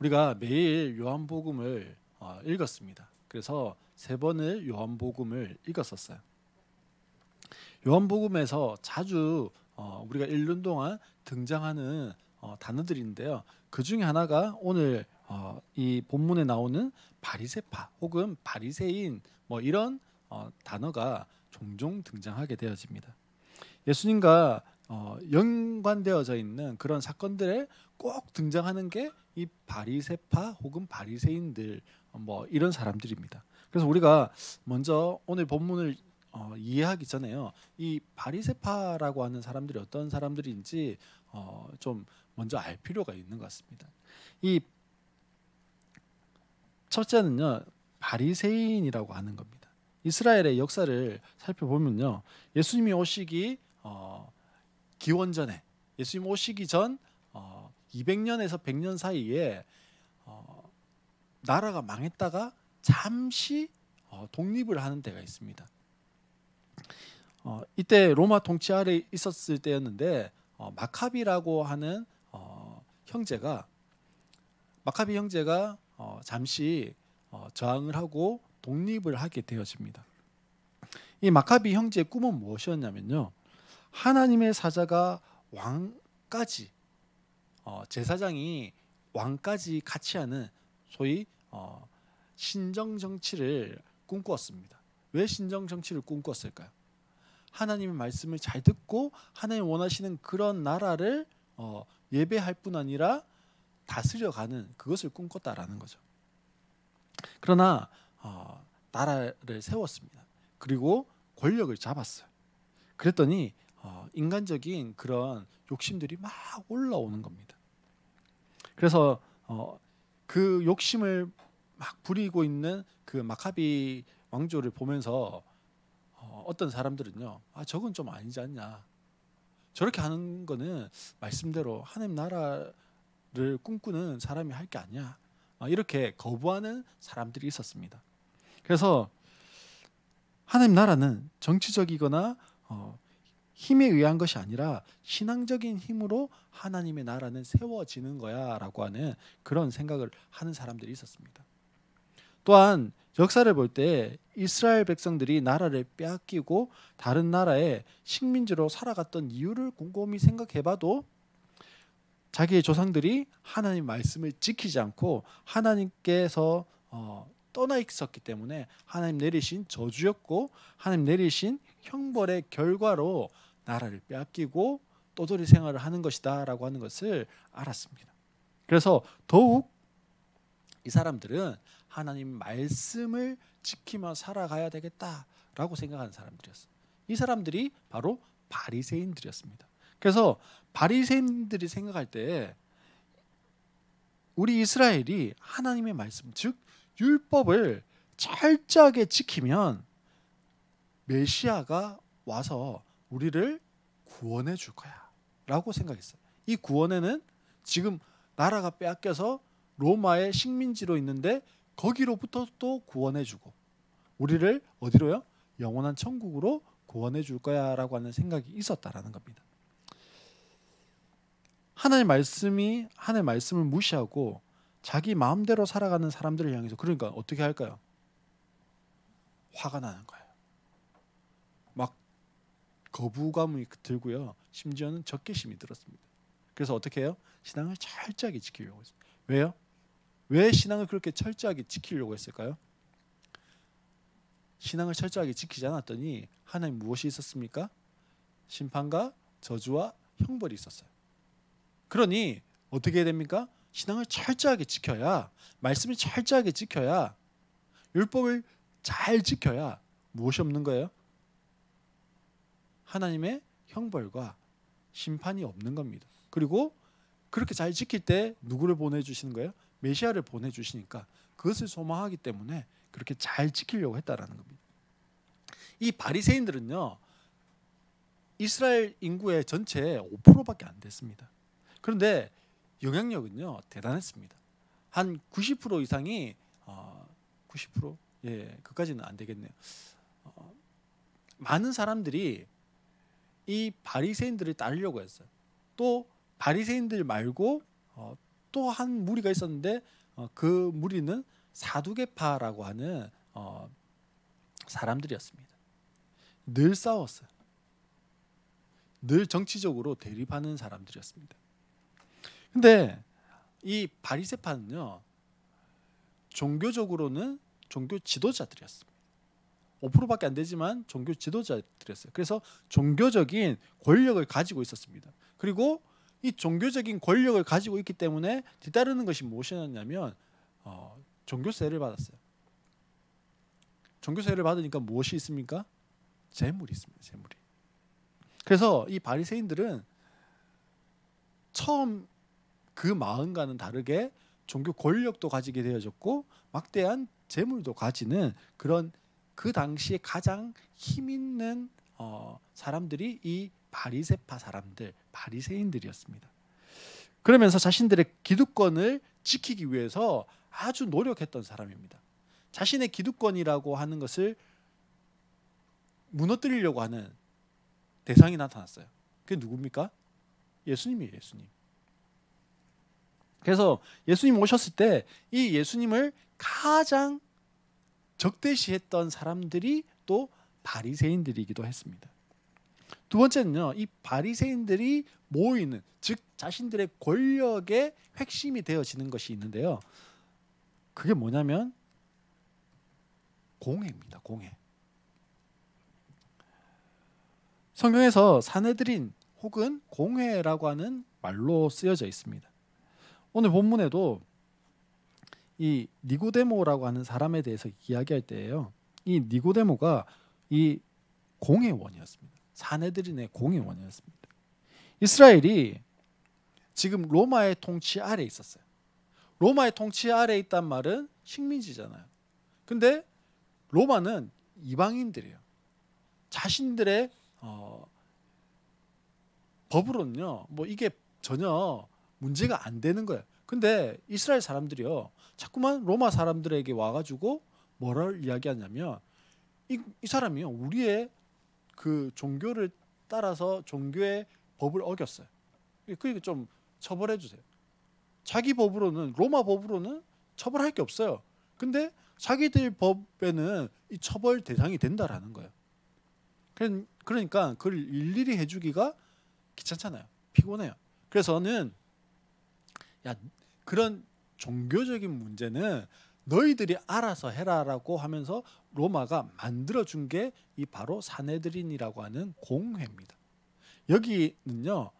우리가 매일 요한복음을 읽었습니다. 그래서 3번을 요한복음을 읽었었어요. 요한복음에서 자주 우리가 읽는 동안 등장하는 단어들인데요. 그 중에 하나가 오늘 이 본문에 나오는 바리새파 혹은 바리새인 이런 단어가 종종 등장하게 되어집니다. 예수님과 연관되어져 있는 그런 사건들에 꼭 등장하는 게 이 바리새파 혹은 바리새인들 이런 사람들입니다. 그래서 우리가 먼저 오늘 본문을 이해하기 전에요. 이 바리새파라고 하는 사람들이 어떤 사람들인지 좀 먼저 알 필요가 있는 것 같습니다. 이 첫째는요, 바리새인이라고 하는 겁니다. 이스라엘의 역사를 살펴보면요, 예수님이 오시기 기원전에, 예수님 오시기 전 200년에서 100년 사이에 나라가 망했다가 잠시 독립을 하는 때가 있습니다. 이때 로마 통치 아래 있었을 때였는데 마카비라고 하는 마카비 형제가 잠시 저항을 하고 독립을 하게 되어집니다. 이 마카비 형제의 꿈은 무엇이었냐면요, 하나님의 사자가 왕까지 제사장이 왕까지 같이 하는 소위 신정 정치를 꿈꾸었습니다. 왜 신정 정치를 꿈꾸었을까요? 하나님의 말씀을 잘 듣고 하나님 원하시는 그런 나라를 예배할 뿐 아니라 다스려가는 그것을 꿈꿨다라는 거죠. 그러나 나라를 세웠습니다. 그리고 권력을 잡았어요. 그랬더니 인간적인 그런 욕심들이 막 올라오는 겁니다. 그래서 그 욕심을 막 부리고 있는 그 마카비 왕조를 보면서 어떤 사람들은요, 저건 좀 아니지 않냐, 저렇게 하는 거는 말씀대로 하나님 나라를 꿈꾸는 사람이 할 게 아니야, 이렇게 거부하는 사람들이 있었습니다. 그래서 하나님 나라는 정치적이거나 힘에 의한 것이 아니라 신앙적인 힘으로 하나님의 나라는 세워지는 거야 라고 하는 그런 생각을 하는 사람들이 있었습니다. 또한 역사를 볼 때 이스라엘 백성들이 나라를 빼앗기고 다른 나라의 식민지로 살아갔던 이유를 곰곰이 생각해봐도 자기의 조상들이 하나님 말씀을 지키지 않고 하나님께서 떠나 있었기 때문에 하나님 내리신 저주였고 하나님 내리신 형벌의 결과로 나라를 빼앗기고 떠돌이 생활을 하는 것이다 라고 하는 것을 알았습니다. 그래서 더욱 이 사람들은 하나님 말씀을 지키며 살아가야 되겠다라고 생각하는 사람들이었어요. 이 사람들이 바로 바리새인들이었습니다. 그래서 바리새인들이 생각할 때 우리 이스라엘이 하나님의 말씀, 즉 율법을 철저하게 지키면 메시아가 와서 우리를 구원해 줄 거야 라고 생각했어요. 이 구원에는 지금 나라가 빼앗겨서 로마의 식민지로 있는데 거기로부터 또 구원해 주고 우리를 어디로요? 영원한 천국으로 구원해 줄 거야 라고 하는 생각이 있었다라는 겁니다. 하나님의 말씀을 무시하고 자기 마음대로 살아가는 사람들을 향해서 그러니까 어떻게 할까요? 화가 나는 거예요. 막 거부감이 들고요. 심지어는 적개심이 들었습니다. 그래서 어떻게 해요? 신앙을 철저하게 지키려고 했어요. 왜요? 왜 신앙을 그렇게 철저하게 지키려고 했을까요? 신앙을 철저하게 지키지 않았더니 하나님 무엇이 있었습니까? 심판과 저주와 형벌이 있었어요. 그러니 어떻게 해야 됩니까? 신앙을 철저하게 지켜야, 말씀을 철저하게 지켜야, 율법을 잘 지켜야 무엇이 없는 거예요? 하나님의 형벌과 심판이 없는 겁니다. 그리고 그렇게 잘 지킬 때 누구를 보내주시는 거예요? 메시아를 보내주시니까 그것을 소망하기 때문에 그렇게 잘 지키려고 했다라는 겁니다. 이 바리새인들은요, 이스라엘 인구의 전체 5%밖에 안 됐습니다. 그런데 영향력은요 대단했습니다. 한 90% 이상이 90%? 예, 그까지는 안 되겠네요. 많은 사람들이 이 바리새인들을 따르려고 했어요. 또 바리새인들 말고 또 한 무리가 있었는데 그 무리는 사두개파라고 하는 사람들이었습니다. 늘 싸웠어요. 늘 정치적으로 대립하는 사람들이었습니다. 근데 이 바리새파는요, 종교적으로는 종교 지도자들이었습니다. 5%밖에 안 되지만 종교 지도자들이었어요. 그래서 종교적인 권력을 가지고 있었습니다. 그리고 이 종교적인 권력을 가지고 있기 때문에 뒤따르는 것이 무엇이었냐면 종교세를 받았어요. 종교세를 받으니까 무엇이 있습니까? 재물이 있습니다. 재물이. 그래서 이 바리새인들은 처음 그 마음과는 다르게 종교 권력도 가지게 되어졌고 막대한 재물도 가지는 그런 그 당시에 가장 힘 있는 사람들이 이 바리새파 사람들, 바리새인들이었습니다. 그러면서 자신들의 기득권을 지키기 위해서 아주 노력했던 사람입니다. 자신의 기득권이라고 하는 것을 무너뜨리려고 하는 대상이 나타났어요. 그게 누굽니까? 예수님이에요. 예수님. 그래서 예수님 오셨을 때 이 예수님을 가장 적대시했던 사람들이 또 바리새인들이기도 했습니다. 두 번째는요, 이 바리새인들이 모이는, 즉 자신들의 권력의 핵심이 되어지는 것이 있는데요. 그게 뭐냐면 공회입니다. 공회. 성경에서 사내들인 혹은 공회라고 하는 말로 쓰여져 있습니다. 오늘 본문에도 이 니고데모라고 하는 사람에 대해서 이야기할 때에요, 이 니고데모가 이 공회원이었습니다. 사내들인의 공회원이었습니다. 이스라엘이 지금 로마의 통치 아래에 있었어요. 로마의 통치 아래에 있단 말은 식민지잖아요. 근데 로마는 이방인들이에요. 자신들의 법으로는요, 뭐 이게 전혀 문제가 안 되는 거예요. 근데 이스라엘 사람들이요, 자꾸만 로마 사람들에게 와가지고 뭐를 이야기하냐면 이 사람이요, 우리의 그 종교를 따라서 종교의 법을 어겼어요. 그러니까 좀 처벌해 주세요. 자기 법으로는, 로마 법으로는 처벌할 게 없어요. 근데 자기들 법에는 이 처벌 대상이 된다라는 거예요. 그러니까 그걸 일일이 해주기가 귀찮잖아요. 피곤해요. 그래서는 야, 그런 종교적인 문제는 너희들이 알아서 해라라고 하면서 로마가 만들어준 게 이 바로 사내들인이라고 하는 공회입니다. 여기는요,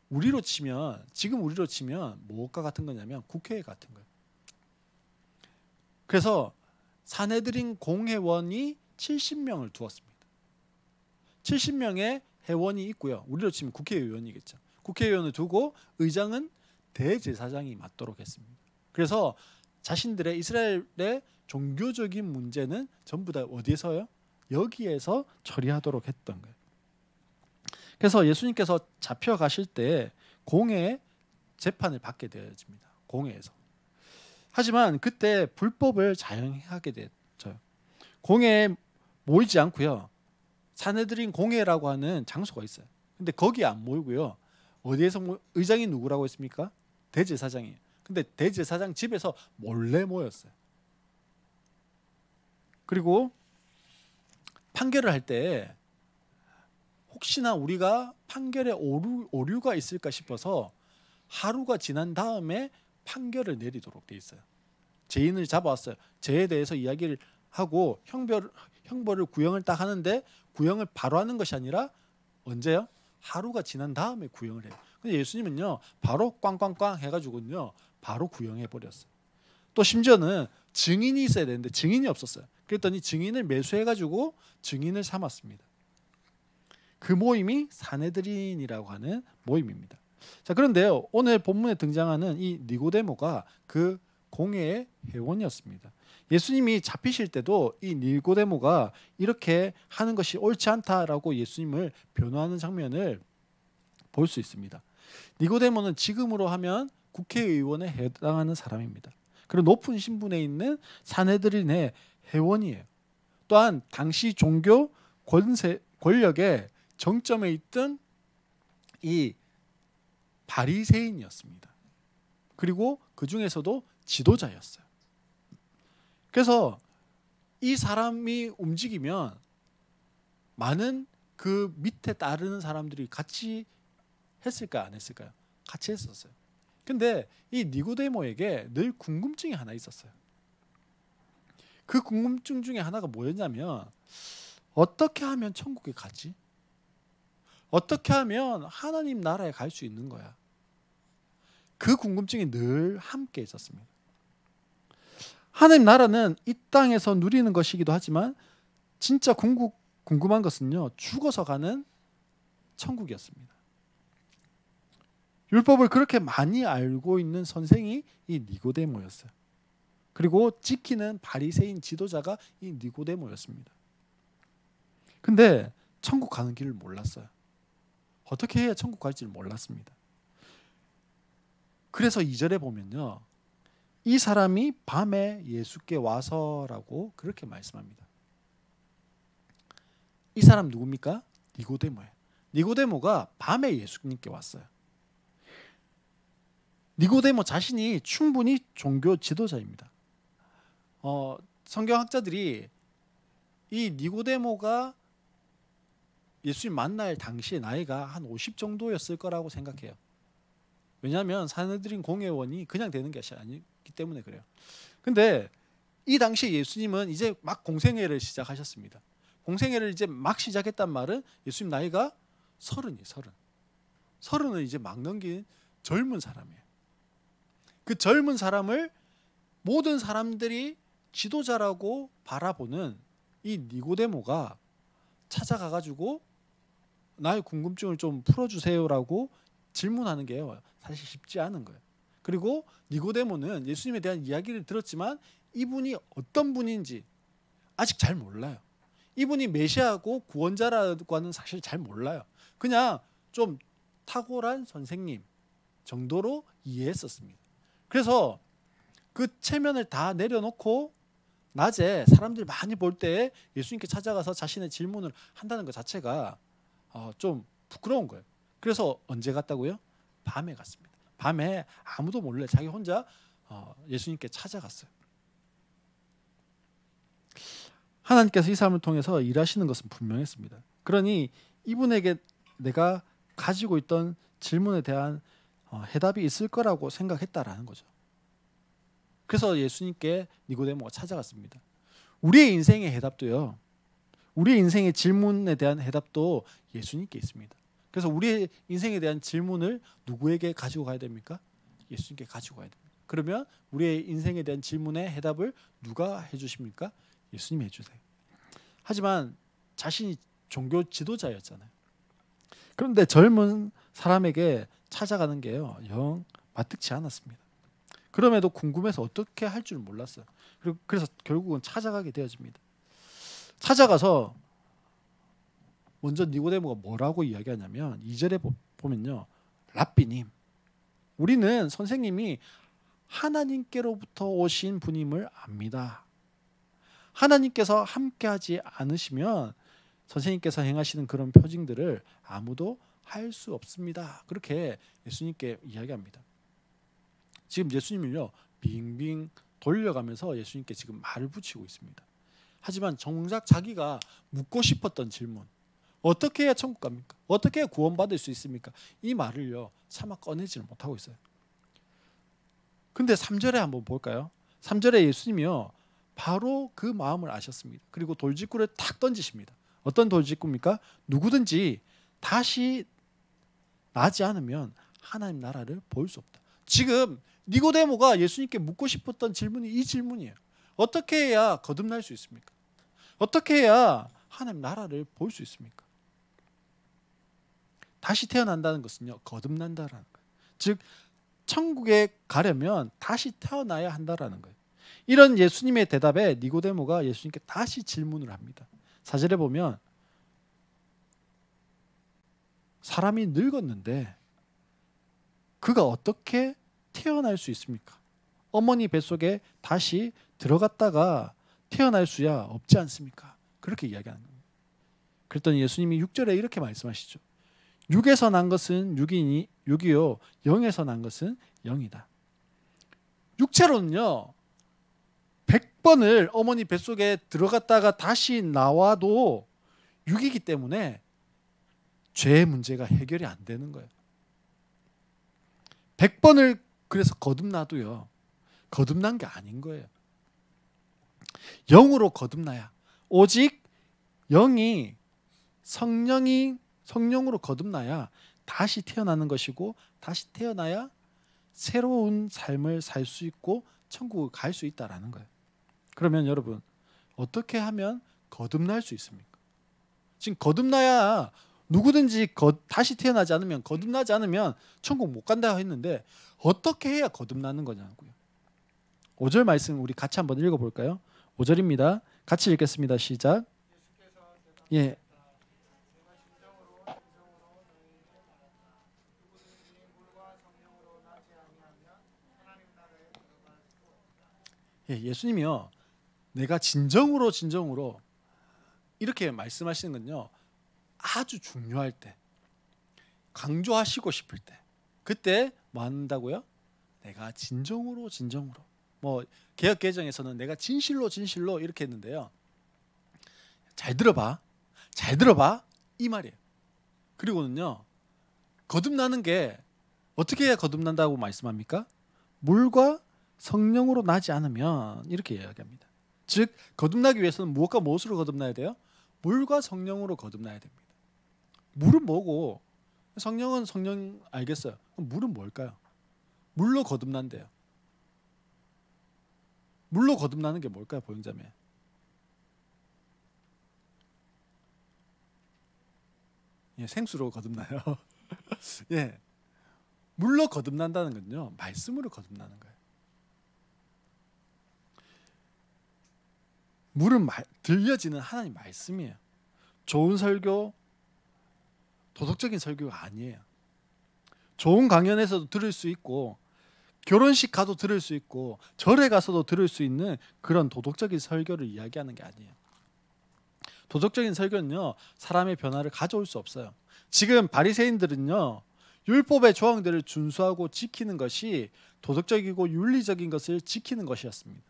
우리로 치면, 지금 우리로 치면 무엇과 같은 거냐면 국회 같은 거예요. 그래서 사내들인 공회원이 70명을 두었습니다. 70명의 회원이 있고요. 우리로 치면 국회의원이겠죠. 국회의원을 두고 의장은 대제사장이 맡도록 했습니다. 그래서 자신들의 이스라엘의 종교적인 문제는 전부 다 어디에서요? 여기에서 처리하도록 했던 거예요. 그래서 예수님께서 잡혀가실 때 공회의 재판을 받게 되어집니다. 공회에서. 하지만 그때 불법을 자행하게 됐죠. 공회에 모이지 않고요, 사내들인 공회라고 하는 장소가 있어요. 근데 거기에 안 모이고요, 어디에서 의장이 누구라고 했습니까? 대제사장이에요. 근데 대제사장 집에서 몰래 모였어요. 그리고 판결을 할 때 혹시나 우리가 판결에 오류가 있을까 싶어서 하루가 지난 다음에 판결을 내리도록 돼 있어요. 죄인을 잡아왔어요. 죄에 대해서 이야기를 하고 형벌을 구형을 딱 하는데 구형을 바로 하는 것이 아니라 언제요? 하루가 지난 다음에 구형을 해요. 근데 예수님은요, 바로 꽝꽝꽝 해가지고요, 바로 구형해 버렸어요. 또 심지어는 증인이 있어야 되는데 증인이 없었어요. 그랬더니 증인을 매수해가지고 증인을 삼았습니다. 그 모임이 사내들인이라고 하는 모임입니다. 자, 그런데요, 오늘 본문에 등장하는 이 니고데모가 그 공회의 회원이었습니다. 예수님이 잡히실 때도 이 니고데모가 이렇게 하는 것이 옳지 않다라고 예수님을 변호하는 장면을 볼 수 있습니다. 니고데모는 지금으로 하면 국회의원에 해당하는 사람입니다. 그리고 높은 신분에 있는 사내들인의 회원이에요. 또한 당시 종교 권력의 정점에 있던 이 바리새인이었습니다. 그리고 그 중에서도 지도자였어요. 그래서 이 사람이 움직이면 많은 그 밑에 따르는 사람들이 같이 했을까요? 안 했을까요? 같이 했었어요. 근데 이 니고데모에게 늘 궁금증이 하나 있었어요. 그 궁금증 중에 하나가 뭐였냐면 어떻게 하면 천국에 가지? 어떻게 하면 하나님 나라에 갈 수 있는 거야? 그 궁금증이 늘 함께 있었습니다. 하나님 나라는 이 땅에서 누리는 것이기도 하지만 진짜 궁금한 것은요, 죽어서 가는 천국이었습니다. 율법을 그렇게 많이 알고 있는 선생이 이 니고데모였어요. 그리고 지키는 바리새인 지도자가 이 니고데모였습니다. 근데 천국 가는 길을 몰랐어요. 어떻게 해야 천국 갈지를 몰랐습니다. 그래서 2절에 보면요, 이 사람이 밤에 예수께 와서라고 그렇게 말씀합니다. 이 사람 누굽니까? 니고데모예요. 니고데모가 밤에 예수님께 왔어요. 니고데모 자신이 충분히 종교 지도자입니다. 성경학자들이 이 니고데모가 예수님 만날 당시의 나이가 한 50 정도였을 거라고 생각해요. 왜냐하면 사내들인 공회원이 그냥 되는 것이 아니기 때문에 그래요. 근데 이 당시에 예수님은 이제 막 공생애를 시작하셨습니다. 공생애를 이제 막 시작했단 말은 예수님 나이가 30이에요. 30은 이제 막 넘긴 젊은 사람이에요. 그 젊은 사람을 모든 사람들이 지도자라고 바라보는 이 니고데모가 찾아가가지고 나의 궁금증을 좀 풀어주세요라고 질문하는 게요, 사실 쉽지 않은 거예요. 그리고 니고데모는 예수님에 대한 이야기를 들었지만 이분이 어떤 분인지 아직 잘 몰라요. 이분이 메시아고 구원자라고는 사실 잘 몰라요. 그냥 좀 탁월한 선생님 정도로 이해했었습니다. 그래서 그 체면을 다 내려놓고 낮에 사람들이 많이 볼 때 예수님께 찾아가서 자신의 질문을 한다는 것 자체가 좀 부끄러운 거예요. 그래서 언제 갔다고요? 밤에 갔습니다. 밤에 아무도 몰래 자기 혼자 예수님께 찾아갔어요. 하나님께서 이 사람을 통해서 일하시는 것은 분명했습니다. 그러니 이분에게 내가 가지고 있던 질문에 대한 해답이 있을 거라고 생각했다라는 거죠. 그래서 예수님께 니고데모가 찾아갔습니다. 우리의 인생의 해답도요, 우리의 인생의 질문에 대한 해답도 예수님께 있습니다. 그래서 우리의 인생에 대한 질문을 누구에게 가지고 가야 됩니까? 예수님께 가지고 가야 됩니다. 그러면 우리의 인생에 대한 질문의 해답을 누가 해주십니까? 예수님이 해주세요. 하지만 자신이 종교 지도자였잖아요. 그런데 젊은 사람에게 찾아가는 게요, 영 마뜩지 않았습니다. 그럼에도 궁금해서 어떻게 할 줄 몰랐어요. 그래서 결국은 찾아가게 되어집니다. 찾아가서 먼저 니고데모가 뭐라고 이야기하냐면 2절에 보면요, 랍비님, 우리는 선생님이 하나님께로부터 오신 분임을 압니다. 하나님께서 함께하지 않으시면 선생님께서 행하시는 그런 표징들을 아무도 할 수 없습니다. 그렇게 예수님께 이야기합니다. 지금 예수님을요, 빙빙 돌려가면서 예수님께 지금 말을 붙이고 있습니다. 하지만 정작 자기가 묻고 싶었던 질문, 어떻게 해야 천국 갑니까? 어떻게 해야 구원받을 수 있습니까? 이 말을요, 차마 꺼내지를 못하고 있어요. 근데 3절에 한번 볼까요? 3절에 예수님이요, 바로 그 마음을 아셨습니다. 그리고 돌직구를 탁 던지십니다. 어떤 돌직구입니까? 누구든지 다시 나지 않으면 하나님 나라를 볼 수 없다. 지금 니고데모가 예수님께 묻고 싶었던 질문이 이 질문이에요. 어떻게 해야 거듭날 수 있습니까? 어떻게 해야 하나님 나라를 볼 수 있습니까? 다시 태어난다는 것은요, 거듭난다라는 거예요. 즉 천국에 가려면 다시 태어나야 한다라는 거예요. 이런 예수님의 대답에 니고데모가 예수님께 다시 질문을 합니다. 4절에 보면 사람이 늙었는데 그가 어떻게 태어날 수 있습니까? 어머니 뱃속에 다시 들어갔다가 태어날 수야 없지 않습니까? 그렇게 이야기하는 겁니다. 그랬더니 예수님이 6절에 이렇게 말씀하시죠. 육에서 난 것은 육이요 영에서 난 것은 영이다. 육체로는요 100번을 어머니 뱃속에 들어갔다가 다시 나와도 육이기 때문에 죄의 문제가 해결이 안 되는 거예요. 100번을 그래서 거듭나도요 거듭난 게 아닌 거예요. 영으로 거듭나야, 오직 영이 성령으로 거듭나야 다시 태어나는 것이고, 다시 태어나야 새로운 삶을 살 수 있고 천국을 갈 수 있다라는 거예요. 그러면 여러분 어떻게 하면 거듭날 수 있습니까? 지금 거듭나야 누구든지 다시 태어나지 않으면, 거듭나지 않으면 천국 못 간다고 했는데 어떻게 해야 거듭나는 거냐고요. 5절 말씀 우리 같이 한번 읽어볼까요? 5절입니다. 같이 읽겠습니다. 시작. 예. 예, 예수님이요 내가 진정으로 이렇게 말씀하시는 건요 아주 중요할 때, 강조하시고 싶을 때, 그때 뭐 한다고요? 내가 진정으로 뭐 개역개정에서는 내가 진실로 이렇게 했는데요, 잘 들어봐 이 말이에요. 그리고는요 거듭나는 게 어떻게 해야 거듭난다고 말씀합니까? 물과 성령으로 나지 않으면, 이렇게 이야기합니다. 즉 거듭나기 위해서는 무엇과 무엇으로 거듭나야 돼요? 물과 성령으로 거듭나야 됩니다. 물은 뭐고 성령은 성령 알겠어요. 그럼 물은 뭘까요? 물로 거듭난대요. 물로 거듭나는 게 뭘까요? 보행자매. 예, 생수로 거듭나요. 예, 물로 거듭난다는 건요 말씀으로 거듭나는 거예요. 물은 들려지는 하나님 말씀이에요. 좋은 설교, 도덕적인 설교가 아니에요. 좋은 강연에서도 들을 수 있고, 결혼식 가도 들을 수 있고, 절에 가서도 들을 수 있는 그런 도덕적인 설교를 이야기하는 게 아니에요. 도덕적인 설교는요 사람의 변화를 가져올 수 없어요. 지금 바리새인들은요 율법의 조항들을 준수하고 지키는 것이 도덕적이고 윤리적인 것을 지키는 것이었습니다.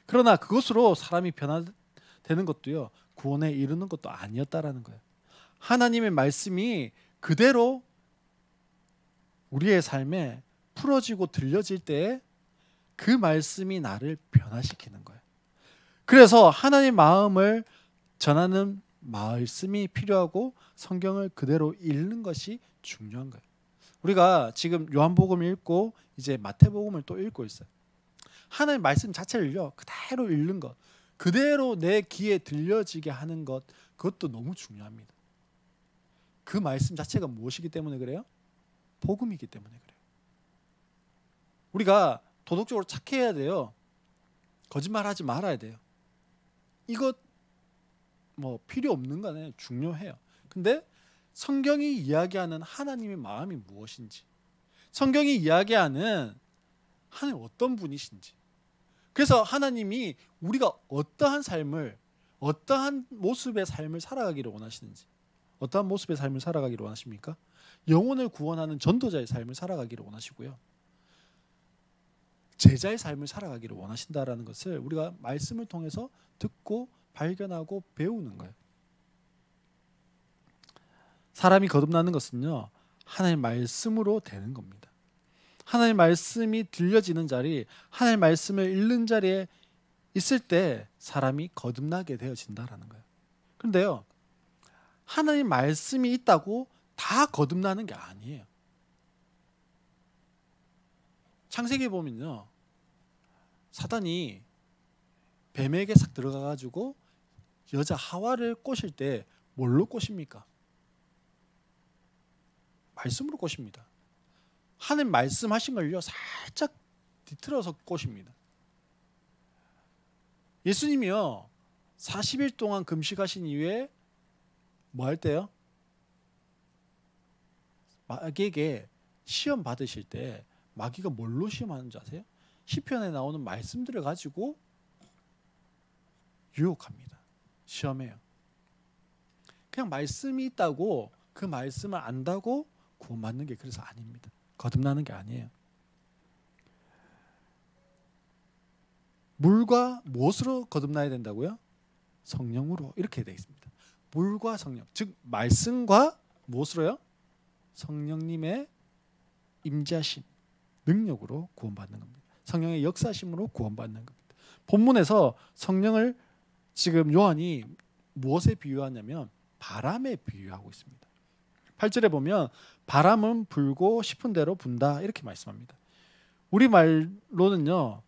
그러나 그것으로 사람이 변화되는 것도요 구원에 이르는 것도 아니었다라는 거예요. 하나님의 말씀이 그대로 우리의 삶에 풀어지고 들려질 때 그 말씀이 나를 변화시키는 거예요. 그래서 하나님의 마음을 전하는 말씀이 필요하고 성경을 그대로 읽는 것이 중요한 거예요. 우리가 지금 요한복음을 읽고 이제 마태복음을 또 읽고 있어요. 하나님의 말씀 자체를요 그대로 읽는 것, 그대로 내 귀에 들려지게 하는 것, 그것도 너무 중요합니다. 그 말씀 자체가 무엇이기 때문에 그래요? 복음이기 때문에 그래요. 우리가 도덕적으로 착해야 돼요. 거짓말하지 말아야 돼요. 이것 뭐 필요 없는 거는 중요해요. 근데 성경이 이야기하는 하나님의 마음이 무엇인지, 성경이 이야기하는 하나님 어떤 분이신지, 그래서 하나님이 우리가 어떠한 삶을, 어떠한 모습의 삶을 살아가기를 원하시는지, 어떠한 모습의 삶을 살아가기를 원하십니까? 영혼을 구원하는 전도자의 삶을 살아가기를 원하시고요, 제자의 삶을 살아가기를 원하신다라는 것을 우리가 말씀을 통해서 듣고 발견하고 배우는 거예요. 사람이 거듭나는 것은요 하나님의 말씀으로 되는 겁니다. 하나님의 말씀이 들려지는 자리, 하나님의 말씀을 읽는 자리에 있을 때 사람이 거듭나게 되어진다라는 거예요. 그런데요 하나님 말씀이 있다고 다 거듭나는 게 아니에요. 창세기에 보면요 사단이 뱀에게 싹 들어가가지고 여자 하와를 꼬실 때 뭘로 꼬십니까? 말씀으로 꼬십니다. 하나님 말씀하신 걸요 살짝 뒤틀어서 꼬십니다. 예수님이요 40일 동안 금식하신 이후에 뭐 할 때요? 마귀에게 시험 받으실 때 마귀가 뭘로 시험하는 줄 아세요? 시편에 나오는 말씀들을 가지고 유혹합니다. 시험해요. 그냥 말씀이 있다고 그 말씀을 안다고 구원받는 게 그래서 아닙니다. 거듭나는 게 아니에요. 물과 무엇으로 거듭나야 된다고요? 성령으로 이렇게 되어 있습니다. 물과 성령, 즉 말씀과 무엇으로요? 성령님의 임재하심, 능력으로 구원받는 겁니다. 성령의 역사심으로 구원받는 겁니다. 본문에서 성령을 지금 요한이 무엇에 비유하냐면 바람에 비유하고 있습니다. 8절에 보면 바람은 불고 싶은 대로 분다 이렇게 말씀합니다. 우리말로는요,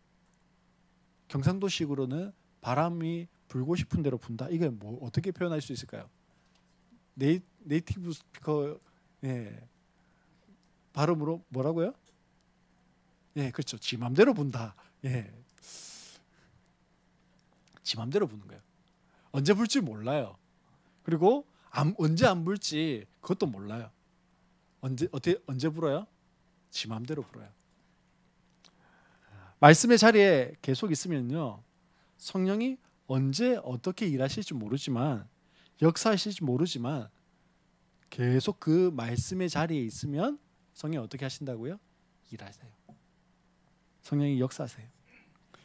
경상도식으로는 바람이 불고 싶은 대로 분다. 이게 뭐 어떻게 표현할 수 있을까요? 네이티브 스피커 발음으로 뭐라고요? 그렇죠. 지 맘대로 분다. 지 맘대로 부는 거예요. 언제 불지 몰라요. 그리고 언제 안 불지 그것도 몰라요. 언제 불어요? 지 맘대로 불어요. 말씀의 자리에 계속 있으면요, 성령이 언제 어떻게 일하실지 모르지만, 역사하실지 모르지만 계속 그 말씀의 자리에 있으면 성령이 어떻게 하신다고요? 일하세요. 성령이 역사하세요.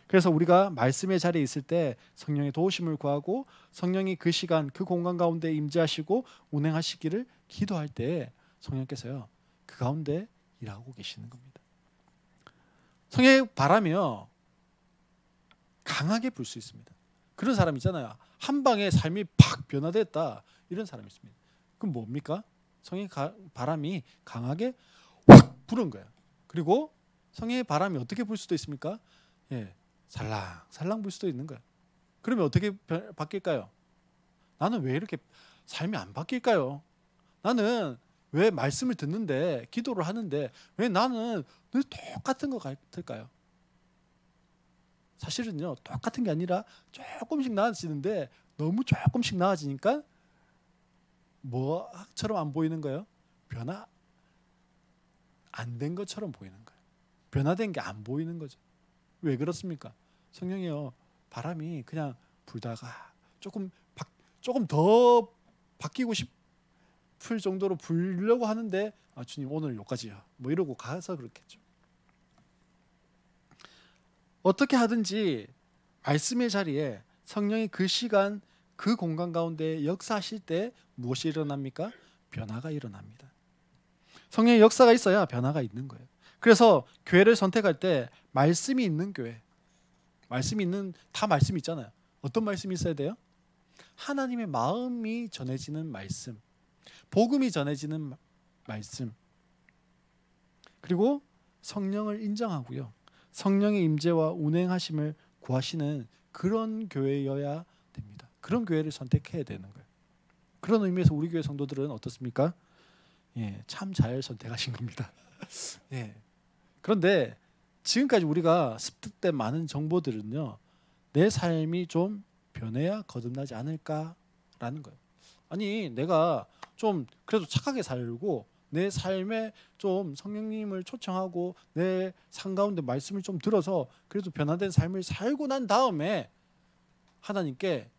그래서 우리가 말씀의 자리에 있을 때 성령의 도우심을 구하고 성령이 그 시간 그 공간 가운데 임재하시고 운행하시기를 기도할 때 성령께서요 그 가운데 일하고 계시는 겁니다. 성령의 바람이요 강하게 불 수 있습니다. 그런 사람 있잖아요. 한 방에 삶이 팍 변화됐다 이런 사람이 있습니다. 그럼 뭡니까? 성령의 바람이 강하게 확 부는 거예요. 그리고 성령의 바람이 어떻게 불 수도 있습니까? 살랑살랑 불 수도 있는 거예요. 그러면 어떻게 바뀔까요? 나는 왜 이렇게 삶이 안 바뀔까요? 나는 왜 말씀을 듣는데 기도를 하는데 왜 나는 늘 똑같은 것 같을까요? 사실은요 똑같은 게 아니라 조금씩 나아지는데 너무 조금씩 나아지니까 뭐처럼 안 보이는 거예요? 변화 안 된 것처럼 보이는 거예요. 변화된 게 안 보이는 거죠. 왜 그렇습니까? 성령이요 바람이 그냥 불다가 조금 더 바뀌고 싶을 정도로 불려고 하는데 주님 오늘 여기까지야 뭐 이러고 가서 그렇겠죠. 어떻게 하든지 말씀의 자리에 성령이 그 시간 그 공간 가운데 역사하실 때 무엇이 일어납니까? 변화가 일어납니다. 성령의 역사가 있어야 변화가 있는 거예요. 그래서 교회를 선택할 때 말씀이 있는 교회, 말씀이 있는 다 말씀이 있잖아요. 어떤 말씀이 있어야 돼요? 하나님의 마음이 전해지는 말씀, 복음이 전해지는 말씀, 그리고 성령을 인정하고요. 성령의 임재와 운행하심을 구하시는 그런 교회여야 됩니다. 그런 교회를 선택해야 되는 거예요. 그런 의미에서 우리 교회 성도들은 어떻습니까? 참 잘 선택하신 겁니다. 그런데 지금까지 우리가 습득된 많은 정보들은요, 내 삶이 좀 변해야 거듭나지 않을까라는 거예요. 아니 내가 좀 그래도 착하게 살고 내 삶에 좀 성령님을 초청하고 내 삶 가운데 말씀을 좀 들어서 그래도 변화된 삶을 살고 난 다음에 하나님께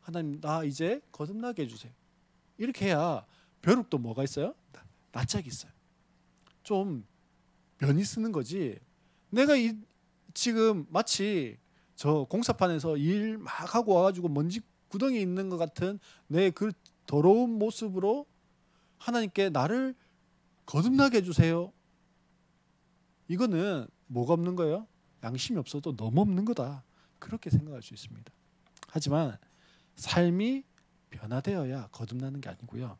하나님 나 이제 거듭나게 해주세요. 이렇게 해야 벼룩도 뭐가 있어요? 낯짝이 있어요. 좀 면이 쓰는 거지. 내가 지금 마치 저 공사판에서 일 막 하고 와가지고 먼지 구덩이 있는 것 같은 내 그 더러운 모습으로 하나님께 나를 거듭나게 해주세요. 이거는 뭐가 없는 거예요? 양심이 없어도 너무 없는 거다. 그렇게 생각할 수 있습니다. 하지만 삶이 변화되어야 거듭나는 게 아니고요.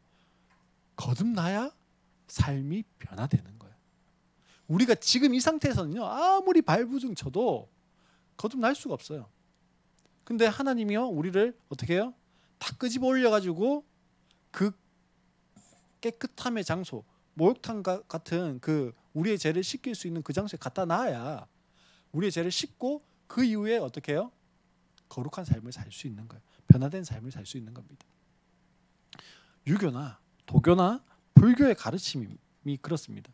거듭나야 삶이 변화되는 거예요. 우리가 지금 이 상태에서는요. 아무리 발부중 쳐도 거듭날 수가 없어요. 근데 하나님이요. 우리를 어떻게 해요? 다 끄집어 올려가지고 그 깨끗함의 장소, 목욕탕 같은 그 우리의 죄를 씻길 수 있는 그 장소에 갖다 놔야 우리의 죄를 씻고 그 이후에 어떻게 해요? 거룩한 삶을 살 수 있는 거예요. 변화된 삶을 살 수 있는 겁니다. 유교나 도교나 불교의 가르침이 그렇습니다.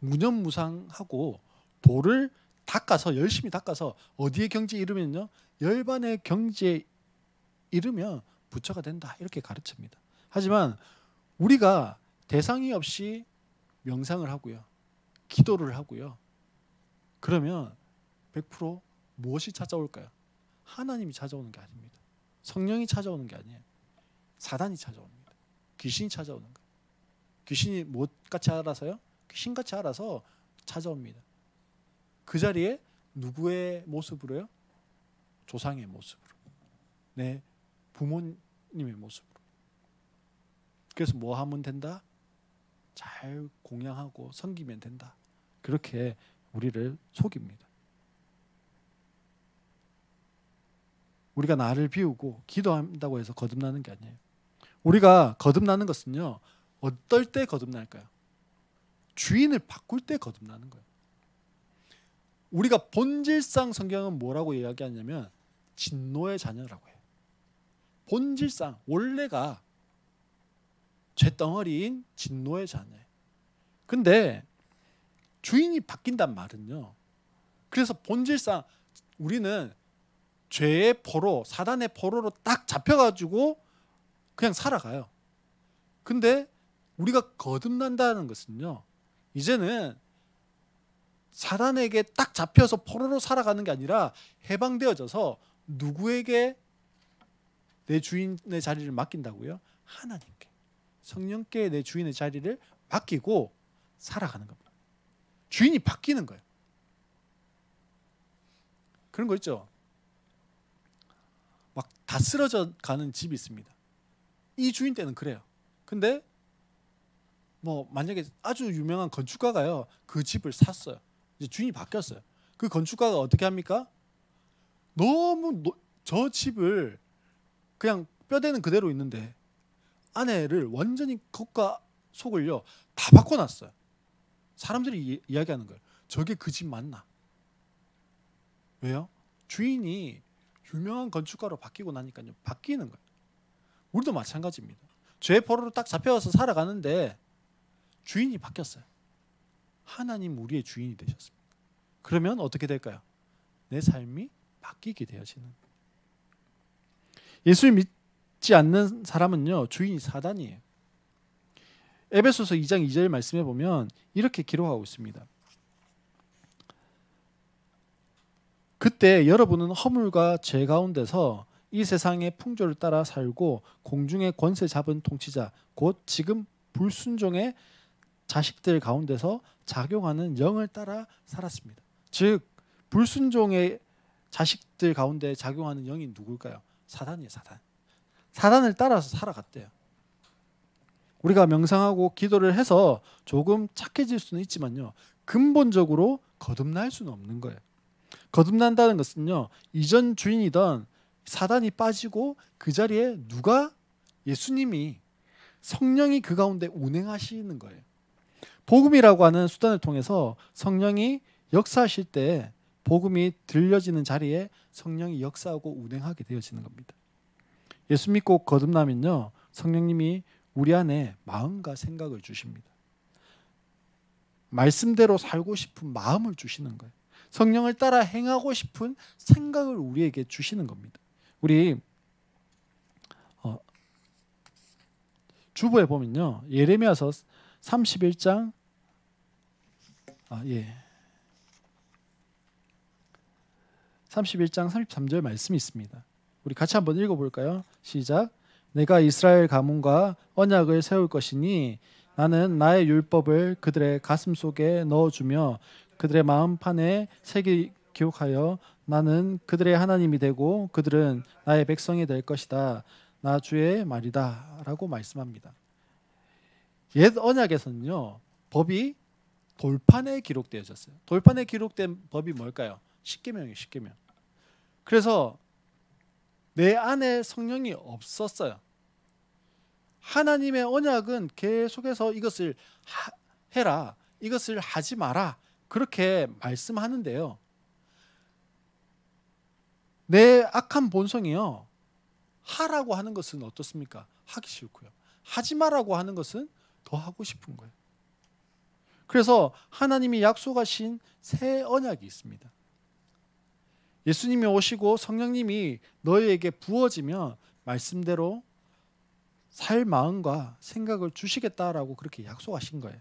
무념무상하고 돌을 닦아서 열심히 닦아서 어디에 경지에 이르면요 열반의 경지에 이르면 부처가 된다 이렇게 가르칩니다. 하지만 우리가 대상이 없이 명상을 하고요 기도를 하고요 그러면 100% 무엇이 찾아올까요? 하나님이 찾아오는 게 아닙니다. 성령이 찾아오는 게 아니에요. 사단이 찾아옵니다. 귀신이 찾아오는 거예요. 귀신이 무엇같이 알아서요? 귀신같이 알아서 찾아옵니다. 그 자리에 누구의 모습으로요? 조상의 모습으로, 내 부모님의 모습으로. 그래서 뭐 하면 된다? 잘 공양하고 섬기면 된다. 그렇게 우리를 속입니다. 우리가 나를 비우고 기도한다고 해서 거듭나는 게 아니에요. 우리가 거듭나는 것은요, 어떨 때 거듭날까요? 주인을 바꿀 때 거듭나는 거예요. 우리가 본질상 성경은 뭐라고 이야기하냐면 진노의 자녀라고 해요. 본질상 원래가 죄덩어리인 진노의 자녀예요. 근데 주인이 바뀐단 말은요, 그래서 본질상 우리는 죄의 포로, 사단의 포로로 딱 잡혀가지고 그냥 살아가요. 근데 우리가 거듭난다는 것은요, 이제는 사단에게 딱 잡혀서 포로로 살아가는 게 아니라 해방되어져서 누구에게 내 주인의 자리를 맡긴다고요? 하나님께, 성령께 내 주인의 자리를 맡기고 살아가는 겁니다. 주인이 바뀌는 거예요. 그런 거 있죠. 막 다 쓰러져 가는 집이 있습니다. 이 주인 때는 그래요. 근데 뭐 만약에 아주 유명한 건축가가요, 그 집을 샀어요. 이제 주인이 바뀌었어요. 그 건축가가 어떻게 합니까? 너무 저 집을 그냥 뼈대는 그대로 있는데 안에를 완전히 겉과 속을요 다 바꿔놨어요. 사람들이 이야기하는 거예요. 저게 그 집 맞나? 왜요? 주인이 유명한 건축가로 바뀌고 나니까요, 바뀌는 거예요. 우리도 마찬가지입니다. 죄 포로로 딱 잡혀와서 살아가는데 주인이 바뀌었어요. 하나님 우리의 주인이 되셨습니다. 그러면 어떻게 될까요? 내 삶이 바뀌게 되어지는. 예수를 믿지 않는 사람은요, 주인이 사단이에요. 에베소서 2장 2절 말씀해 보면 이렇게 기록하고 있습니다. 그때 여러분은 허물과 죄 가운데서 이 세상의 풍조를 따라 살고 공중의 권세 잡은 통치자, 곧 지금 불순종의 자식들 가운데서 작용하는 영을 따라 살았습니다. 즉 불순종의 자식들 가운데 작용하는 영이 누굴까요? 사단이에요. 사단. 사단을 따라서 살아갔대요. 우리가 명상하고 기도를 해서 조금 착해질 수는 있지만요, 근본적으로 거듭날 수는 없는 거예요. 거듭난다는 것은요, 이전 주인이던 사단이 빠지고 그 자리에 누가? 예수님이, 성령이 그 가운데 운행하시는 거예요. 복음이라고 하는 수단을 통해서 성령이 역사하실 때 복음이 들려지는 자리에 성령이 역사하고 운행하게 되어지는 겁니다. 예수 믿고 거듭나면요, 성령님이 우리 안에 마음과 생각을 주십니다. 말씀대로 살고 싶은 마음을 주시는 거예요. 성령을 따라 행하고 싶은 생각을 우리에게 주시는 겁니다. 우리 주보에 보면요, 예레미야서 31장 31장 33절 말씀이 있습니다. 우리 같이 한번 읽어볼까요? 시작. 내가 이스라엘 가문과 언약을 세울 것이니 나는 나의 율법을 그들의 가슴 속에 넣어주며 그들의 마음판에 새겨 기록하여 나는 그들의 하나님이 되고 그들은 나의 백성이 될 것이다. 나 주의 말이다. 라고 말씀합니다. 옛 언약에서는요, 법이 돌판에 기록되어졌어요. 돌판에 기록된 법이 뭘까요? 십계명이에요. 십계명. 그래서 내 안에 성령이 없었어요. 하나님의 언약은 계속해서 이것을 해라, 이것을 하지 마라, 그렇게 말씀하는데요, 내 악한 본성이요, 하라고 하는 것은 어떻습니까? 하기 싫고요. 하지 마라고 하는 것은 더 하고 싶은 거예요. 그래서 하나님이 약속하신 새 언약이 있습니다. 예수님이 오시고 성령님이 너희에게 부어지면 말씀대로 살 마음과 생각을 주시겠다라고 그렇게 약속하신 거예요.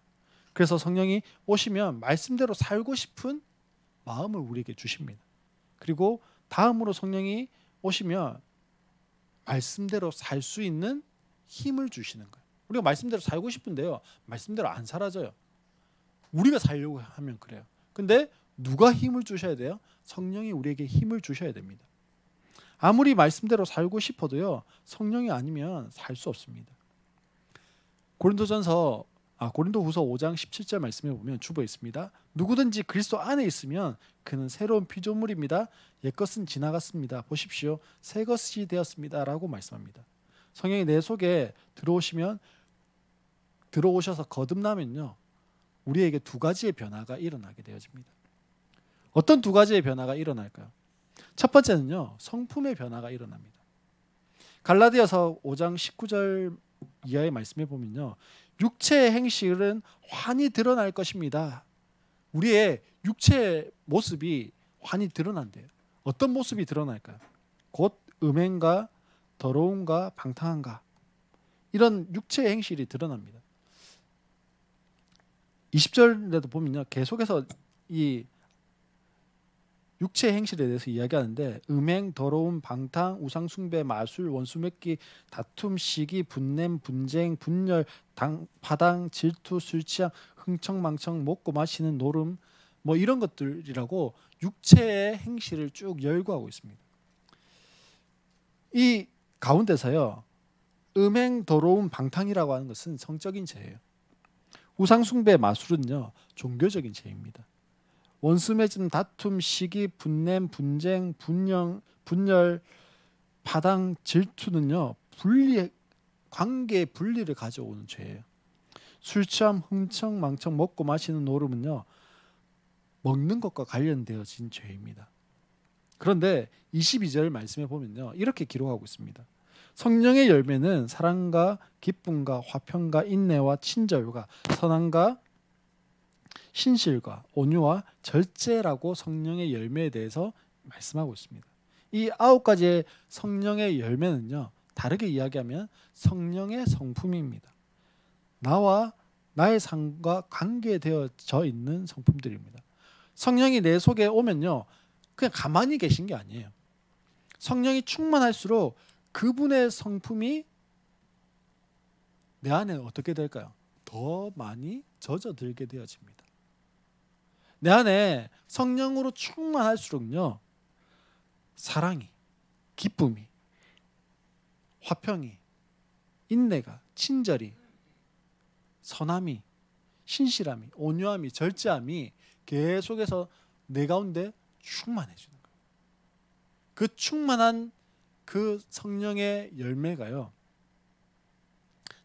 그래서 성령이 오시면 말씀대로 살고 싶은 마음을 우리에게 주십니다. 그리고 다음으로 성령이 오시면 말씀대로 살 수 있는 힘을 주시는 거예요. 우리가 말씀대로 살고 싶은데요, 말씀대로 안 사라져요. 우리가 살려고 하면 그래요. 근데 누가 힘을 주셔야 돼요? 성령이 우리에게 힘을 주셔야 됩니다. 아무리 말씀대로 살고 싶어도요, 성령이 아니면 살 수 없습니다. 고린도후서 5장 17절 말씀에 보면 주보에 있습니다. 누구든지 그리스도 안에 있으면 그는 새로운 피조물입니다. 옛것은 지나갔습니다. 보십시오. 새 것이 되었습니다. 라고 말씀합니다. 성령이 내 속에 들어오셔서 거듭나면요, 우리에게 두 가지의 변화가 일어나게 되어집니다. 어떤 두 가지의 변화가 일어날까요? 첫 번째는요, 성품의 변화가 일어납니다. 갈라디아서 5장 19절 이하의 말씀에 보면요, 육체의 행실은 환히 드러날 것입니다. 우리의 육체의 모습이 환히 드러난대요. 어떤 모습이 드러날까요? 곧 음행과 더러움과 방탕함과 이런 육체의 행실이 드러납니다. 20절에도 보면요, 계속해서 이 육체의 행실에 대해서 이야기하는데, 음행, 더러움, 방탕, 우상숭배, 마술, 원수맺기, 다툼, 시기, 분냄, 분쟁, 분열, 파당, 질투, 술취함, 흥청망청, 먹고 마시는 노름, 뭐 이런 것들이라고 육체의 행실을 쭉 열거하고 있습니다. 이 가운데서요, 음행, 더러움, 방탕이라고 하는 것은 성적인 죄예요. 우상숭배, 마술은요, 종교적인 죄입니다. 원수맺음, 다툼, 시기, 분냄, 분쟁, 분열, 파당, 질투는요, 관계의 분리를 가져오는 죄예요. 술 취함, 흥청, 망청, 먹고 마시는 노름은요, 먹는 것과 관련되어진 죄입니다. 그런데 22절 말씀에 보면요, 이렇게 기록하고 있습니다. 성령의 열매는 사랑과 기쁨과 화평과 인내와 친절과 선함과 신실과 온유와 절제라고 성령의 열매에 대해서 말씀하고 있습니다. 이 9가지의 성령의 열매는요, 다르게 이야기하면 성령의 성품입니다. 나와 나의 삶과 관계되어져 있는 성품들입니다. 성령이 내 속에 오면요, 그냥 가만히 계신 게 아니에요. 성령이 충만할수록 그분의 성품이 내 안에 어떻게 될까요? 더 많이 젖어들게 되어집니다. 내 안에 성령으로 충만할수록요, 사랑이, 기쁨이, 화평이, 인내가, 친절이, 선함이, 신실함이, 온유함이, 절제함이 계속해서 내 가운데 충만해지는 거예요. 그 충만한 그 성령의 열매가요,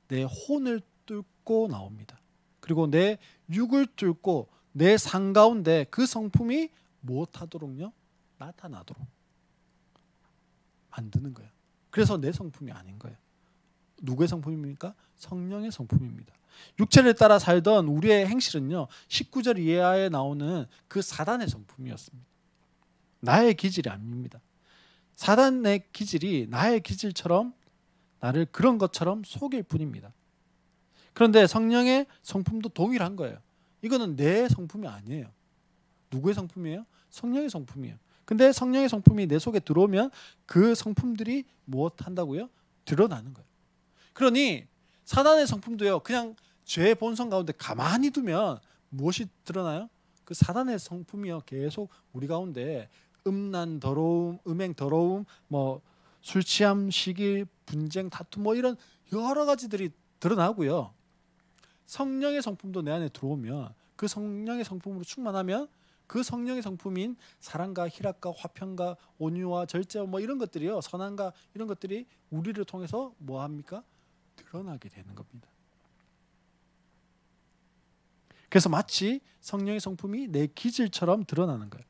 내 혼을 뚫고 나옵니다. 그리고 내 육을 뚫고 내 삶 가운데 그 성품이 무엇하도록요? 나타나도록 만드는 거예요. 그래서 내 성품이 아닌 거예요. 누구의 성품입니까? 성령의 성품입니다. 육체를 따라 살던 우리의 행실은요, 19절 이하에 나오는 그 사단의 성품이었습니다. 나의 기질이 아닙니다. 사단의 기질이 나의 기질처럼 나를 그런 것처럼 속일 뿐입니다. 그런데 성령의 성품도 동일한 거예요. 이거는 내 성품이 아니에요. 누구의 성품이에요? 성령의 성품이에요. 근데 성령의 성품이 내 속에 들어오면 그 성품들이 무엇 한다고요? 드러나는 거예요. 그러니 사단의 성품도요, 그냥 죄의 본성 가운데 가만히 두면 무엇이 드러나요? 그 사단의 성품이요, 계속 우리 가운데 음란, 더러움, 음행, 더러움, 뭐 술 취함, 시기, 분쟁, 다툼, 뭐 이런 여러 가지들이 드러나고요. 성령의 성품도 내 안에 들어오면, 그 성령의 성품으로 충만하면 그 성령의 성품인 사랑과 희락과 화평과 온유와 절제와 뭐 이런 것들이요, 선함과 이런 것들이 우리를 통해서 뭐 합니까? 드러나게 되는 겁니다. 그래서 마치 성령의 성품이 내 기질처럼 드러나는 거예요.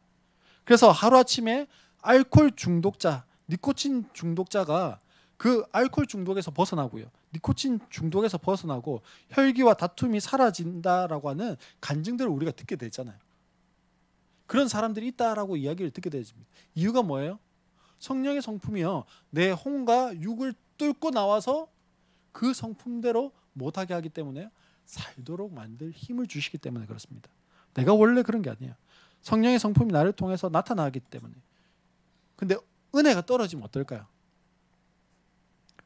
그래서 하루아침에 알코올 중독자, 니코틴 중독자가 그 알코올 중독에서 벗어나고요, 니코틴 중독에서 벗어나고 혈기와 다툼이 사라진다라고 하는 간증들을 우리가 듣게 되잖아요. 그런 사람들이 있다라고 이야기를 듣게 되집니다. 이유가 뭐예요? 성령의 성품이요, 내 혼과 육을 뚫고 나와서 그 성품대로 못하게 하기 때문에 살도록 만들 힘을 주시기 때문에 그렇습니다. 내가 원래 그런 게 아니에요. 성령의 성품이 나를 통해서 나타나기 때문에. 근데 은혜가 떨어지면 어떨까요?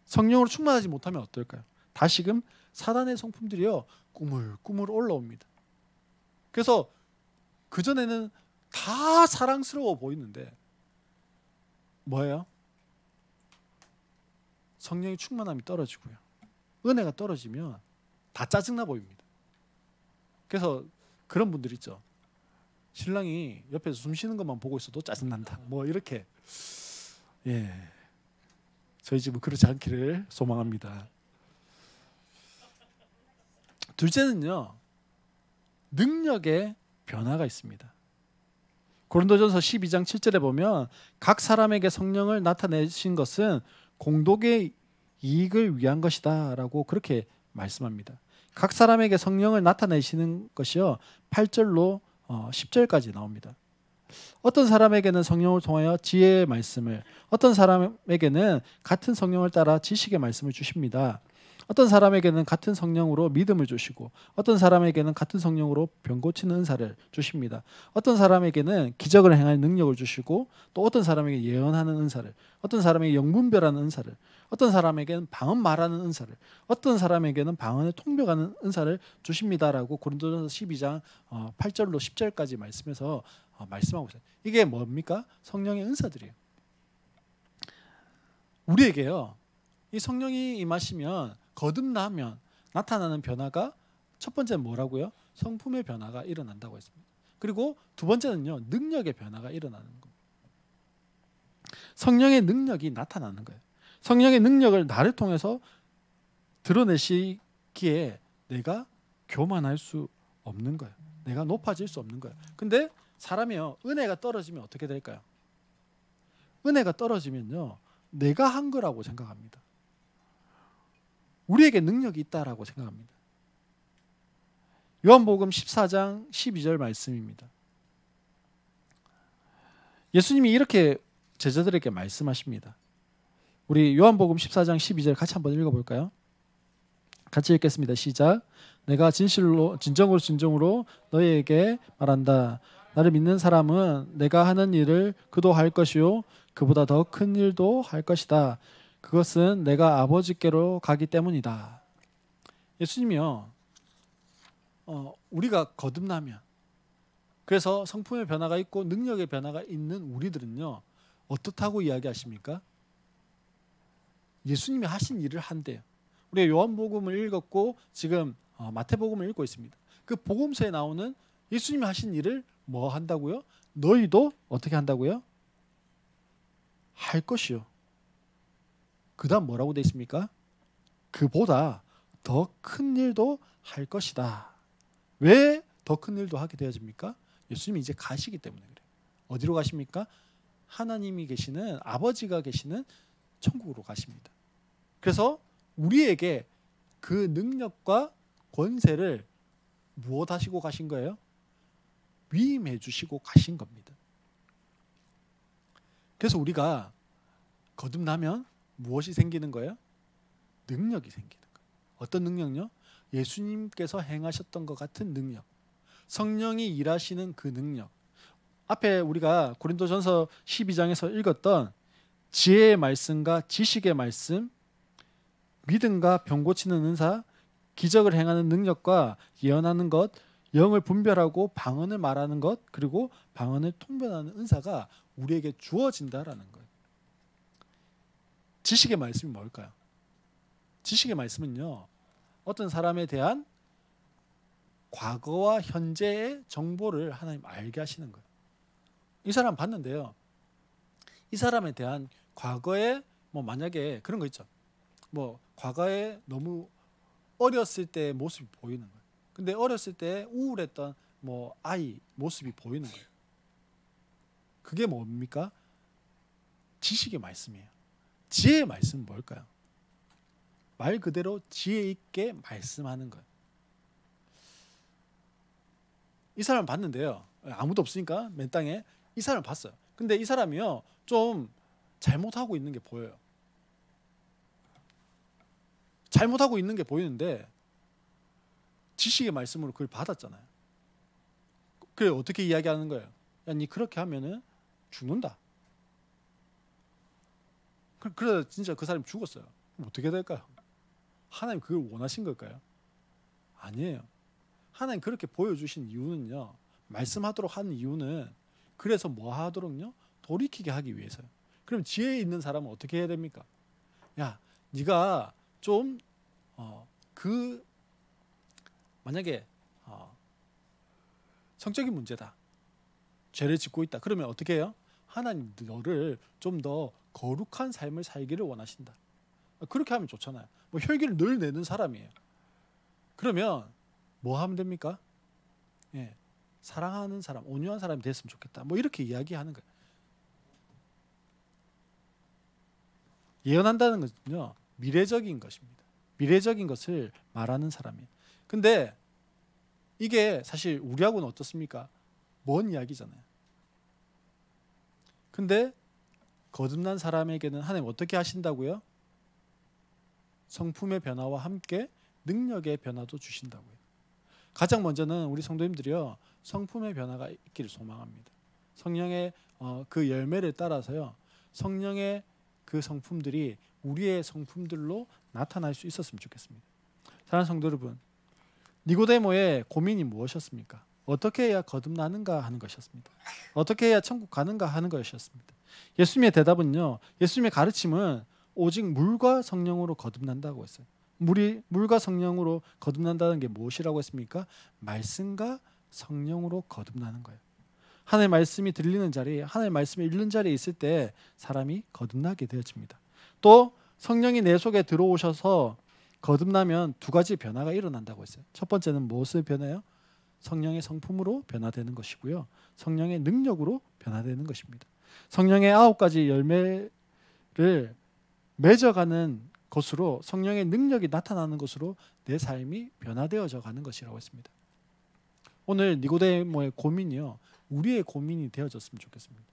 성령으로 충만하지 못하면 어떨까요? 다시금 사단의 성품들이요 꾸물꾸물 올라옵니다. 그래서 그전에는 다 사랑스러워 보이는데 뭐예요? 성령의 충만함이 떨어지고요. 은혜가 떨어지면 다 짜증나 보입니다. 그래서 그런 분들 있죠. 신랑이 옆에서 숨 쉬는 것만 보고 있어도 짜증난다. 뭐 이렇게. 예. 저희 집은 그렇지 않기를 소망합니다. 둘째는요. 능력의 변화가 있습니다. 고린도전서 12장 7절에 보면 각 사람에게 성령을 나타내신 것은 공동의 이익을 위한 것이다 라고 그렇게 말씀합니다. 각 사람에게 성령을 나타내시는 것이요 8절로 10절까지 나옵니다. 어떤 사람에게는 성령을 통하여 지혜의 말씀을, 어떤 사람에게는 같은 성령을 따라 지식의 말씀을 주십니다. 어떤 사람에게는 같은 성령으로 믿음을 주시고 어떤 사람에게는 같은 성령으로 병 고치는 은사를 주십니다. 어떤 사람에게는 기적을 행할 능력을 주시고 또 어떤 사람에게 예언하는 은사를, 어떤 사람에게 영분별하는 은사를, 어떤 사람에게는 방언 말하는 은사를, 어떤 사람에게는 방언을 통역하는 은사를 주십니다라고 고린도전서 12장 8절로 10절까지 말씀해서 말씀하고 있어요. 이게 뭡니까? 성령의 은사들이에요. 우리에게요. 이 성령이 임하시면 거듭나면 나타나는 변화가 첫 번째는 뭐라고요? 성품의 변화가 일어난다고 했습니다. 그리고 두 번째는요. 능력의 변화가 일어나는 겁니다. 성령의 능력이 나타나는 거예요. 성령의 능력을 나를 통해서 드러내시기에 내가 교만할 수 없는 거예요. 내가 높아질 수 없는 거예요. 근데 사람이요. 은혜가 떨어지면 어떻게 될까요? 은혜가 떨어지면요. 내가 한 거라고 생각합니다. 우리에게 능력이 있다라고 생각합니다. 요한복음 14장 12절 말씀입니다. 예수님이 이렇게 제자들에게 말씀하십니다. 우리 요한복음 14장 12절 같이 한번 읽어볼까요? 같이 읽겠습니다. 시작. 내가 진정으로 너희에게 말한다. 나를 믿는 사람은 내가 하는 일을 그도 할 것이요 그보다 더 큰 일도 할 것이다. 그것은 내가 아버지께로 가기 때문이다. 예수님이요. 우리가 거듭나면 그래서 성품의 변화가 있고 능력의 변화가 있는 우리들은요. 어떻다고 이야기하십니까? 예수님이 하신 일을 한대요. 우리가 요한복음을 읽었고 지금 마태복음을 읽고 있습니다. 그 복음서에 나오는 예수님이 하신 일을 뭐 한다고요? 너희도 어떻게 한다고요? 할 것이요. 그 다음 뭐라고 되어 있습니까? 그보다 더 큰 일도 할 것이다. 왜 더 큰 일도 하게 되어집니까? 예수님이 이제 가시기 때문에 그래요. 어디로 가십니까? 하나님이 계시는 아버지가 계시는 천국으로 가십니다. 그래서 우리에게 그 능력과 권세를 무엇하시고 가신 거예요? 위임해 주시고 가신 겁니다. 그래서 우리가 거듭나면 무엇이 생기는 거예요? 능력이 생기는 거예요. 어떤 능력요? 예수님께서 행하셨던 것 같은 능력. 성령이 일하시는 그 능력. 앞에 우리가 고린도전서 12장에서 읽었던 지혜의 말씀과 지식의 말씀, 믿음과 병 고치는 은사, 기적을 행하는 능력과 예언하는 것, 영을 분별하고 방언을 말하는 것, 그리고 방언을 통변하는 은사가 우리에게 주어진다라는 거예요. 지식의 말씀이 뭘까요? 지식의 말씀은요. 어떤 사람에 대한 과거와 현재의 정보를 하나님 알게 하시는 거예요. 이 사람 봤는데요. 이 사람에 대한 과거에 만약에 그런 거 있죠. 과거에 너무 어렸을 때의 모습이 보이는 거예요. 근데 어렸을 때 우울했던 아이 모습이 보이는 거예요. 그게 뭡니까? 지식의 말씀이에요. 지혜의 말씀은 뭘까요? 말 그대로 지혜 있게 말씀하는 거예요. 이 사람 봤는데요. 아무도 없으니까 맨 땅에 이 사람 봤어요. 근데 이 사람이요. 좀 잘못하고 있는 게 보여요. 잘못하고 있는 게 보이는데 지식의 말씀으로 그걸 받았잖아요. 그래 어떻게 이야기하는 거예요? 야, 니 그렇게 하면은 죽는다. 그러다 진짜 그 사람이 죽었어요. 그럼 어떻게 될까요? 하나님 그걸 원하신 걸까요? 아니에요. 하나님 그렇게 보여주신 이유는요. 말씀하도록 하는 이유는 그래서 뭐 하도록요? 돌이키게 하기 위해서요. 그럼 지혜 있는 사람은 어떻게 해야 됩니까? 야, 네가 좀 만약에 성적인 문제다. 죄를 짓고 있다. 그러면 어떻게 해요? 하나님 너를 좀 더 거룩한 삶을 살기를 원하신다. 그렇게 하면 좋잖아요. 뭐 혈기를 늘 내는 사람이에요. 그러면 뭐 하면 됩니까? 예, 사랑하는 사람, 온유한 사람이 됐으면 좋겠다. 뭐 이렇게 이야기하는 거예요. 예언한다는 것은요, 미래적인 것입니다. 미래적인 것을 말하는 사람이에요. 근데 이게 사실 우리하고는 어떻습니까? 먼 이야기잖아요. 근데 거듭난 사람에게는 하나님 어떻게 하신다고요? 성품의 변화와 함께 능력의 변화도 주신다고요. 가장 먼저는 우리 성도님들이요, 성품의 변화가 있기를 소망합니다. 성령의 그 열매를 따라서요, 성령의 그 성품들이 우리의 성품들로 나타날 수 있었으면 좋겠습니다. 사랑하는 성도 여러분, 니고데모의 고민이 무엇이었습니까? 어떻게 해야 거듭나는가 하는 것이었습니다. 어떻게 해야 천국 가는가 하는 것이었습니다. 예수님의 대답은요, 예수님의 가르침은 오직 물과 성령으로 거듭난다고 했어요. 물과 성령으로 거듭난다는 게 무엇이라고 했습니까? 말씀과 성령으로 거듭나는 거예요. 하나님의 말씀이 들리는 자리, 하나님의 말씀이 읽는 자리에 있을 때 사람이 거듭나게 되어집니다. 또 성령이 내 속에 들어오셔서 거듭나면 두 가지 변화가 일어난다고 했어요. 첫 번째는 무엇을 변해요? 성령의 성품으로 변화되는 것이고요. 성령의 능력으로 변화되는 것입니다. 성령의 9가지 열매를 맺어가는 것으로, 성령의 능력이 나타나는 것으로 내 삶이 변화되어져 가는 것이라고 했습니다. 오늘 니고데모의 고민이요, 우리의 고민이 되어졌으면 좋겠습니다.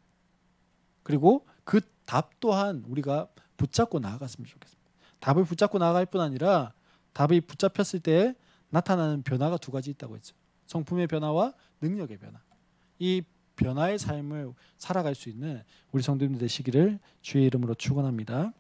그리고 그 답 또한 우리가 붙잡고 나아갔으면 좋겠습니다. 답을 붙잡고 나아갈 뿐 아니라 답이 붙잡혔을 때 나타나는 변화가 두 가지 있다고 했죠. 성품의 변화와 능력의 변화. 이 변화의 삶을 살아갈 수 있는 우리 성도님들 되시기를 주의 이름으로 축원합니다.